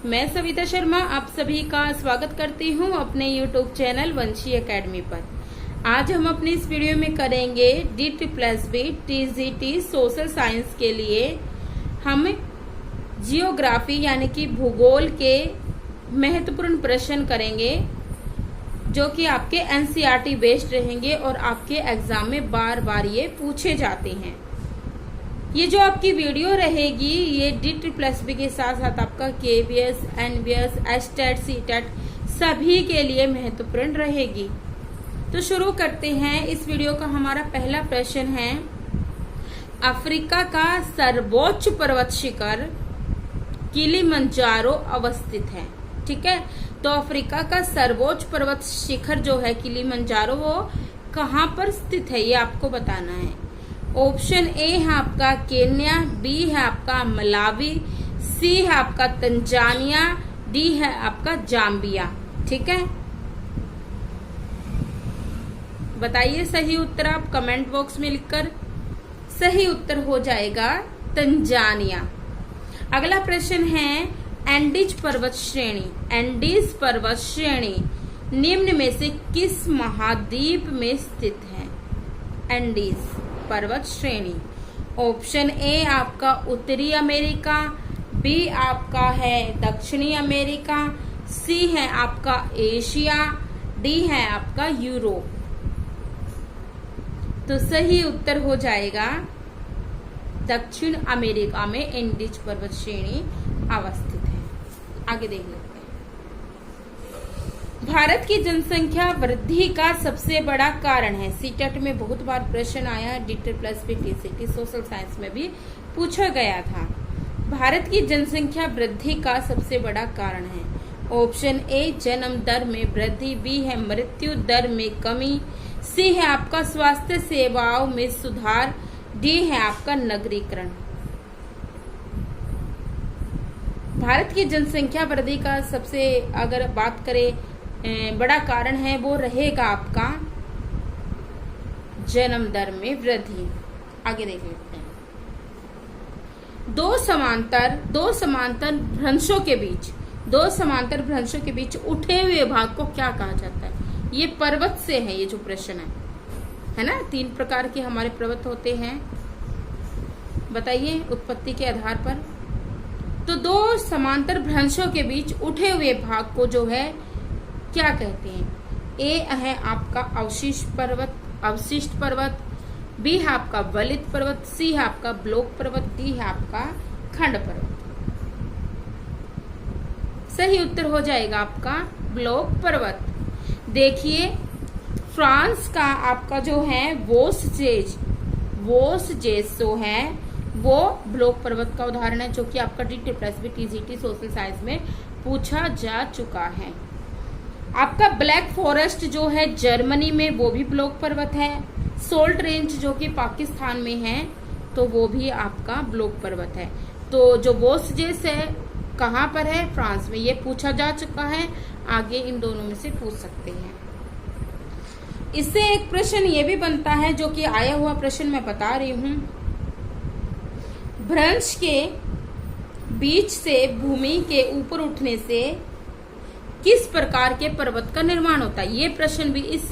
मैं सविता शर्मा आप सभी का स्वागत करती हूं अपने YouTube चैनल वंशी एकेडमी पर। आज हम अपनी इस वीडियो में करेंगे DT+B TGT सोशल साइंस के लिए हम जियोग्राफी यानी कि भूगोल के महत्वपूर्ण प्रश्न करेंगे जो कि आपके NCERT बेस्ड रहेंगे और आपके एग्जाम में बार बार ये पूछे जाते हैं। ये जो आपकी वीडियो रहेगी ये DT+B के साथ साथ आपका KVS, NVS, STAT, CTET सभी के लिए महत्वपूर्ण रहेगी। तो शुरू करते हैं इस वीडियो का। हमारा पहला प्रश्न है, अफ्रीका का सर्वोच्च पर्वत शिखर किलिमंजारो अवस्थित है। ठीक है, तो अफ्रीका का सर्वोच्च पर्वत शिखर जो है किलिमंजारो वो कहाँ पर स्थित है ये आपको बताना है। ऑप्शन ए है आपका केन्या, बी है आपका मलावी, सी है आपका तंजानिया, डी है आपका जाम्बिया। ठीक है, बताइए सही उत्तर आप कमेंट बॉक्स में लिखकर। सही उत्तर हो जाएगा तंजानिया। अगला प्रश्न है, एंडीज पर्वत श्रेणी, एंडीज पर्वत श्रेणी निम्न में से किस महाद्वीप में स्थित है? एंडीज पर्वत श्रेणी। ऑप्शन ए आपका उत्तरी अमेरिका, बी आपका है दक्षिणी अमेरिका, सी है आपका एशिया, डी है आपका यूरोप। तो सही उत्तर हो जाएगा दक्षिण अमेरिका में एंडीज पर्वत श्रेणी अवस्थित है। आगे देख लेते हैं। भारत की जनसंख्या वृद्धि का सबसे बड़ा कारण है। सीटेट में बहुत बार प्रश्न आया है, DT+B TGT सोशल साइंस में भी पूछा गया था। भारत की जनसंख्या वृद्धि का सबसे बड़ा कारण है। ऑप्शन ए जन्म दर में वृद्धि, बी है मृत्यु दर में कमी, सी है आपका स्वास्थ्य सेवाओं में सुधार, डी है आपका नगरीकरण। भारत की जनसंख्या वृद्धि का सबसे अगर बात करें बड़ा कारण है वो रहेगा आपका जन्म दर में वृद्धि। आगे देख लेते हैं। दो समांतर भ्रंशों के बीच उठे हुए भाग को क्या कहा जाता है? ये पर्वत से है, ये जो प्रश्न है ना। 3 प्रकार के हमारे पर्वत होते हैं, बताइए उत्पत्ति के आधार पर। तो दो समांतर भ्रंशों के बीच उठे हुए भाग को जो है क्या कहते हैं? ए है आपका अवशिष्ट पर्वत, बी है आपका वलित पर्वत, सी है आपका ब्लॉक पर्वत, डी है आपका खंड पर्वत। सही उत्तर हो जाएगा आपका ब्लॉक पर्वत। देखिए फ्रांस का आपका जो है वोसजेज जो है वो ब्लॉक पर्वत का उदाहरण है, जो कि आपका DT+B TGT सोशल साइंस में पूछा जा चुका है। आपका ब्लैक फॉरेस्ट जो है जर्मनी में वो भी ब्लॉक पर्वत है। सोल्ट रेंज जो कि पाकिस्तान में है तो वो भी आपका ब्लॉक पर्वत है। तो जो वोसजेस है कहाँ पर है? फ्रांस में। ये पूछा जा चुका है, आगे इन दोनों में से पूछ सकते हैं। इससे एक प्रश्न ये भी बनता है जो कि आया हुआ प्रश्न मैं बता रही हूं। भ्रंश के बीच से भूमि के ऊपर उठने से किस प्रकार के पर्वत का निर्माण होता है? ये प्रश्न भी इस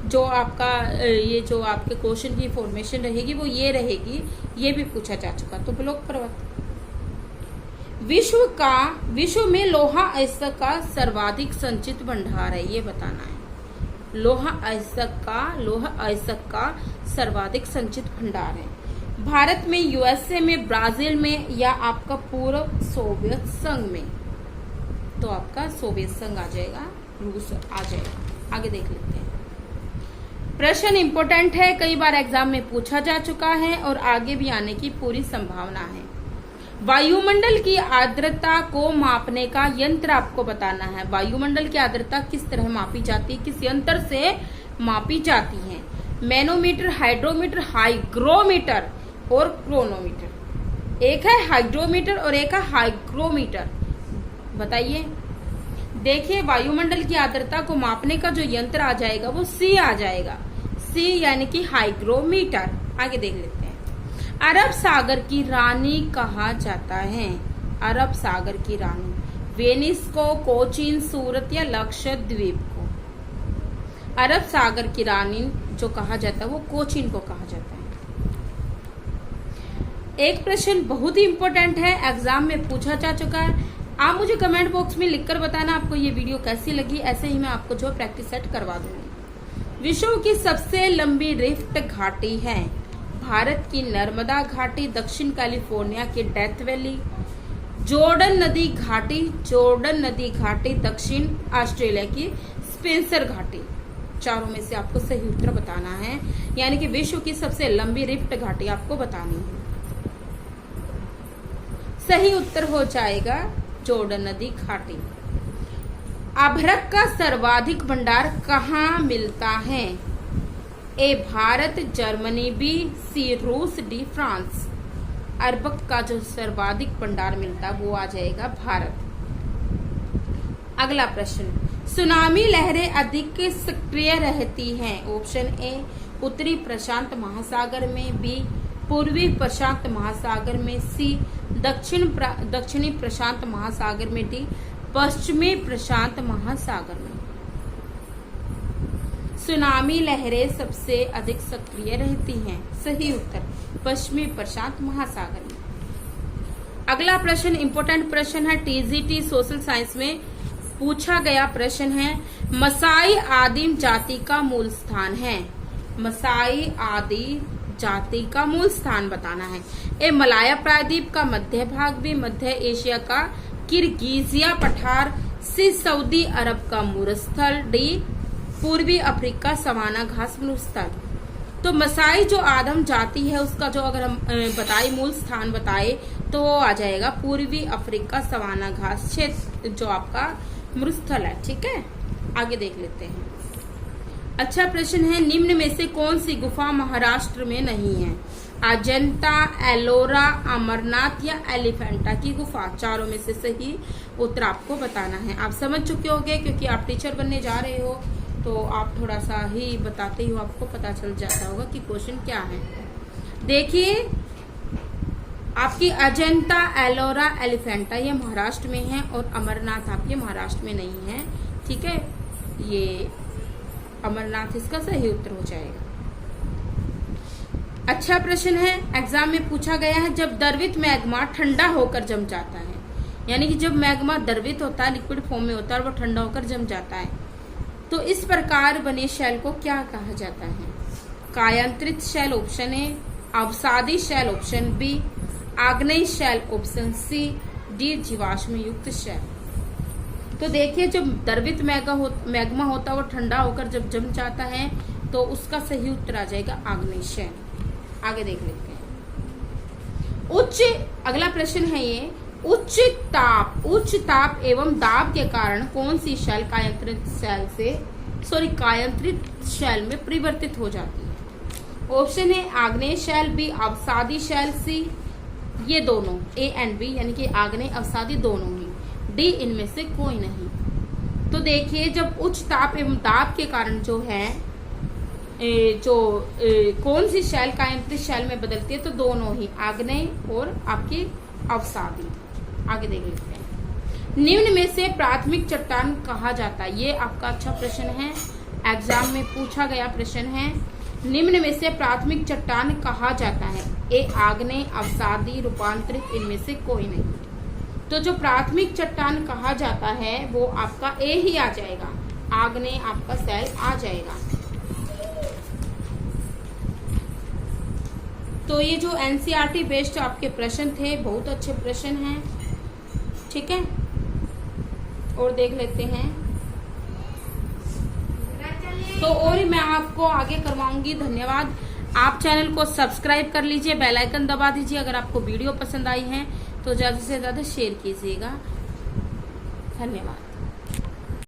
जो आपका ये जो आपके क्वेश्चन की फॉर्मेशन रहेगी वो ये रहेगी, ये भी पूछा जा चुका। तो ब्लॉक पर्वत। विश्व में लोहा अयस्क का सर्वाधिक संचित भंडार है, ये बताना है। लोहा अयस्क का सर्वाधिक संचित भंडार है। भारत में, USA में, ब्राजील में या आपका पूर्व सोवियत संघ में? तो आपका सोवियत संघ आ जाएगा, रूस आ जाएगा। आगे देख लेते हैं। प्रश्न इंपॉर्टेंट है, कई बार एग्जाम में पूछा जा चुका है और आगे भी आने की पूरी संभावना है। वायुमंडल की आर्द्रता को मापने का यंत्र आपको बताना है। वायुमंडल की आर्द्रता किस तरह मापी जाती है, किस यंत्र से मापी जाती है? मैनोमीटर, हाइड्रोमीटर, हाइग्रोमीटर और क्रोनोमीटर। एक है हाइड्रोमीटर और एक है हाइग्रोमीटर। बताइए। देखिए वायुमंडल की आर्द्रता को मापने का जो यंत्र आ जाएगा वो सी आ जाएगा, सी यानी कि हाइग्रोमीटर। आगे देख लेते हैं। अरब सागर की रानी कहा जाता है। अरब सागर की रानी वेनिस को, कोचीन, सूरत या लक्षद्वीप को? अरब सागर की रानी जो कहा जाता है वो कोचीन को कहा जाता है। एक प्रश्न बहुत ही इंपॉर्टेंट है, एग्जाम में पूछा जा चुका है। आप मुझे कमेंट बॉक्स में लिखकर बताना आपको ये वीडियो कैसी लगी, ऐसे ही मैं आपको जो प्रैक्टिस सेट करवा दूंगी। विश्व की सबसे लंबी रिफ्ट घाटी है? भारत की नर्मदा घाटी, दक्षिण कैलिफोर्निया की डेथ वैली, जॉर्डन नदी घाटी, दक्षिण ऑस्ट्रेलिया की स्पेंसर घाटी। चारों में से आपको सही उत्तर बताना है, यानी कि विश्व की सबसे लंबी रिफ्ट घाटी आपको बतानी है। सही उत्तर हो जाएगा जॉर्डन नदी घाटी। अभ्रक का सर्वाधिक भंडार कहाँ मिलता है? ए भारत, जर्मनी, बी सी रूस, डी फ्रांस। अरबक का जो सर्वाधिक भंडार मिलता है वो आ जाएगा भारत। अगला प्रश्न, सुनामी लहरें अधिक सक्रिय रहती हैं? ऑप्शन ए उत्तरी प्रशांत महासागर में, बी पूर्वी प्रशांत महासागर में, सी दक्षिणी प्रशांत महासागर में, डी पश्चिमी प्रशांत महासागर में। सुनामी लहरें सबसे अधिक सक्रिय रहती हैं। सही उत्तर पश्चिमी प्रशांत महासागर में। अगला प्रश्न इंपॉर्टेंट प्रश्न है, टीजीटी सोशल साइंस में पूछा गया प्रश्न है, मसाई आदिम जाति का मूल स्थान है? मसाई आदि जाति का मूल स्थान बताना है। ए मलाया प्रायद्वीप का मध्य भाग, भी मध्य एशिया का किर्गिजिया पठार, सी सऊदी अरब का मरुस्थल, डी पूर्वी अफ्रीका सवाना घास मरुस्थल। तो मसाई जो आदम जाति है उसका जो अगर हम बताए मूल स्थान बताए तो वो आ जाएगा पूर्वी अफ्रीका सवाना घास क्षेत्र जो आपका मरुस्थल है। ठीक है, आगे देख लेते हैं। अच्छा प्रश्न है, निम्न में से कौन सी गुफा महाराष्ट्र में नहीं है? अजंता, एलोरा, अमरनाथ या एलिफेंटा की गुफा। चारों में से सही उत्तर आपको बताना है। आप समझ चुके होंगे क्योंकि आप टीचर बनने जा रहे हो तो आप थोड़ा सा ही बताते हो, आपको पता चल जाता होगा कि क्वेश्चन क्या है। देखिए आपकी अजंता, एलोरा, एलिफेंटा ये महाराष्ट्र में है और अमरनाथ आपके महाराष्ट्र में नहीं है। ठीक है, ये अमरनाथ इसका सही उत्तर हो जाएगा। अच्छा प्रश्न है, एग्जाम में पूछा गया है, जब द्रवित मैग्मा ठंडा होकर जम जाता है, यानी कि जब मैग्मा द्रवित होता है, लिक्विड फॉर्म में होता है और वो ठंडा होकर जम जाता है, तो इस प्रकार बने शैल को क्या कहा जाता है? कायांतरित शैल ऑप्शन ए, अवसादी शैल ऑप्शन बी, आग्नेय शैल ऑप्शन सी, डी जीवाश्म युक्त शैल। तो देखिए जब द्रवित मैग्मा होता है वो ठंडा होकर जब जम जाता है तो उसका सही उत्तर आ जाएगा आग्नेय शैल। आगे देख लेते हैं। अगला प्रश्न है ये, उच्च ताप एवं दाब के कारण कौन सी शैल कायांतरित शैल में परिवर्तित हो जाती है? ऑप्शन है आग्नेय शैल, बी अवसादी शैल, सी ये दोनों ए एंड बी यानी कि आग्नेय अवसादी दोनों ही, डी इनमें से कोई नहीं। तो देखिए जब उच्च ताप एवं दाब के कारण जो है कौन सी शैल कायांतरित शैल में बदलती है, तो दोनों ही आग्नेय और आपकी अवसादी। आगे देख लेते हैं। निम्न में से प्राथमिक चट्टान कहा जाता है? ये आपका अच्छा प्रश्न है, एग्जाम में पूछा गया प्रश्न है। निम्न में से प्राथमिक चट्टान कहा जाता है? ए आग्नेय, अवसादी, रूपांतरित, इनमें से कोई नहीं। तो जो प्राथमिक चट्टान कहा जाता है वो आपका ए ही आ जाएगा, आग्नेय आपका शैल आ जाएगा। तो ये जो एनसीईआरटी बेस्ड आपके प्रश्न थे बहुत अच्छे प्रश्न हैं। ठीक है, और देख लेते हैं तो और मैं आपको आगे करवाऊंगी। धन्यवाद। आप चैनल को सब्सक्राइब कर लीजिए, बेल आइकन दबा दीजिए। अगर आपको वीडियो पसंद आई है तो ज्यादा से ज्यादा शेयर कीजिएगा। धन्यवाद।